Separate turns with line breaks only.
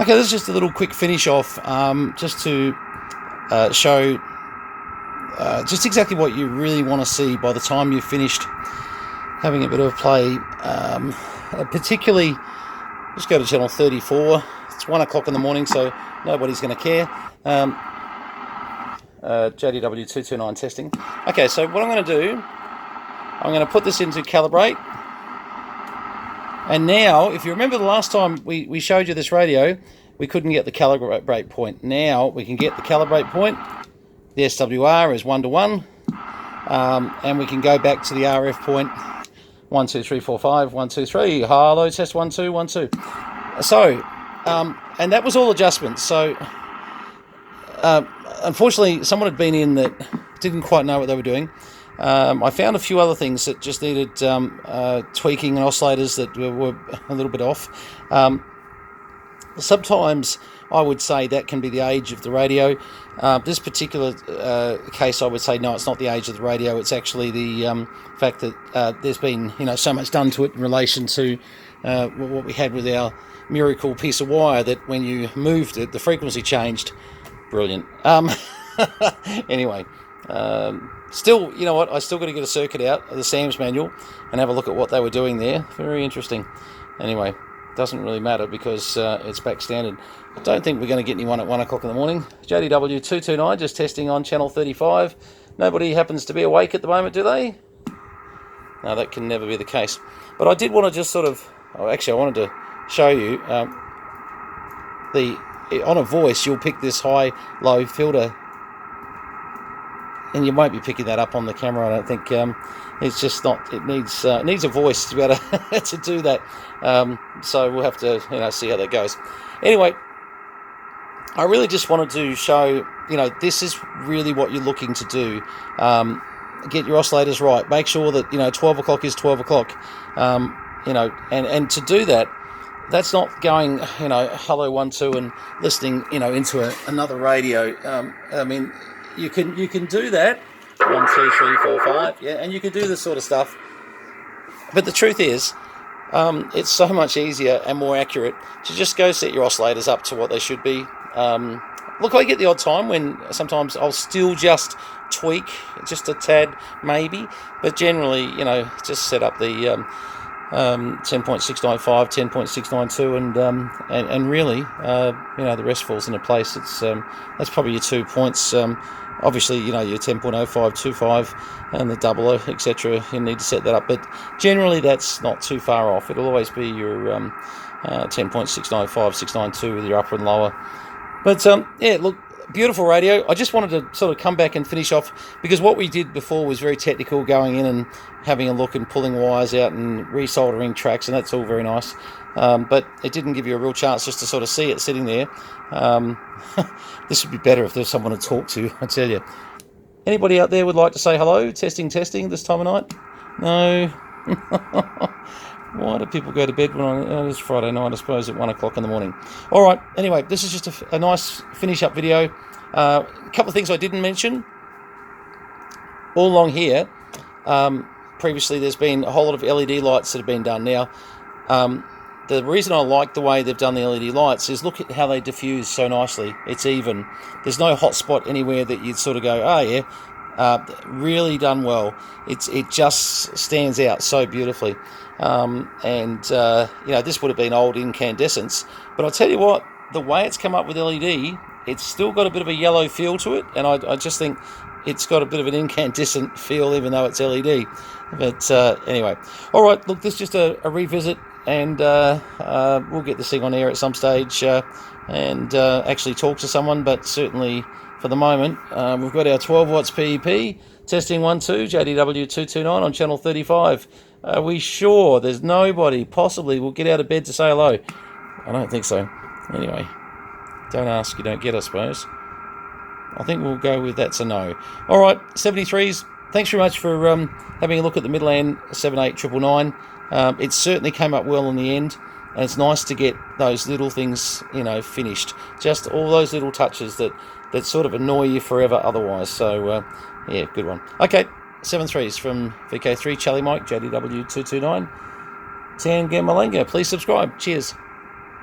Okay, this is just a little quick finish off, just to show just exactly what you really want to see by the time you've finished having a bit of a play. Particularly, just go to channel 34. It's 1 o'clock in the morning, so nobody's going to care. JDW229 testing. Okay, so what I'm going to do, I'm going to put this into calibrate. And now, if you remember the last time we showed you this radio, we couldn't get the calibrate point. Now we can get the calibrate point. The SWR is 1 to 1. And we can go back to the RF point. 1, 2, 3, 4, 5, 1, 2, 3. Hello, test 1, 2, 1, 2. So, and that was all adjustments. So, unfortunately, someone had been in that didn't quite know what they were doing. I found a few other things that just needed tweaking, and oscillators that were a little bit off. Sometimes I would say that can be the age of the radio. This particular case, I would say no, it's not the age of the radio. It's actually the fact that there's been so much done to it in relation to what we had with our miracle piece of wire, that when you moved it, the frequency changed. Brilliant. Anyway. Still, you know what, I still got to get a circuit out of the Sam's manual and have a look at what they were doing there. Very interesting. Anyway, doesn't really matter because it's back standard. I don't think we're going to get anyone at 1 o'clock in the morning. JDW229 just testing on channel 35. Nobody happens to be awake at the moment, do they? No, that can never be the case. But I did want to just sort of, I wanted to show you on a voice, you'll pick this high-low filter. And you won't be picking that up on the camera, I don't think. It's just not. It needs a voice to be able to, to do that. So we'll have to see how that goes. Anyway, I really just wanted to show this is really what you're looking to do. Get your oscillators right. Make sure that 12 o'clock is 12 o'clock. And to do that, that's not going hello 1 2 and listening into another radio. I mean. You can do that 1 2 3 4 5, yeah, and you can do this sort of stuff. But the truth is, it's so much easier and more accurate to just go set your oscillators up to what they should be. Look, I get the odd time when sometimes I'll still just tweak just a tad, maybe, but generally, just set up the 10.695, 10.692, and really, the rest falls into place. It's that's probably your 2 points. Obviously, your 10.0525 and the double, etc. You need to set that up, but generally that's not too far off. It'll always be your 10.695, 692 with your upper and lower. But yeah, look. Beautiful radio. I just wanted to sort of come back and finish off, because what we did before was very technical, going in and having a look and pulling wires out and resoldering tracks, and that's all very nice. But it didn't give you a real chance just to sort of see it sitting there. This would be better if there was someone to talk to, I tell you. Anybody out there would like to say hello? Testing this time of night? No? Why do people go to bed when it's Friday night, I suppose, at 1 o'clock in the morning? All right, anyway, this is just a nice finish-up video. A couple of things I didn't mention. All along here, previously there's been a whole lot of LED lights that have been done. Now, the reason I like the way they've done the LED lights is look at how they diffuse so nicely. It's even. There's no hot spot anywhere that you'd sort of go, oh, yeah. Really done well. It just stands out so beautifully. This would have been old incandescence, but I'll tell you what, the way it's come up with LED, it's still got a bit of a yellow feel to it, and I just think it's got a bit of an incandescent feel, even though it's LED. But anyway, all right, look, this is just a revisit, and we'll get this thing on air at some stage and actually talk to someone, but certainly for the moment, we've got our 12 watts PEP, testing 1 2, JDW229 on channel 35. Are we sure there's nobody possibly will get out of bed to say hello? I don't think so. Anyway, don't ask, you don't get, I suppose. I think we'll go with that's a no. All right, 73s, thanks very much for having a look at the Midland 78999. It certainly came up well in the end, and it's nice to get those little things, finished. Just all those little touches that sort of annoy you forever otherwise. So, yeah, good one. Okay, 7-3s from VK3 Charlie Mike, JDW229. Tan Gamalanga. Please subscribe. Cheers.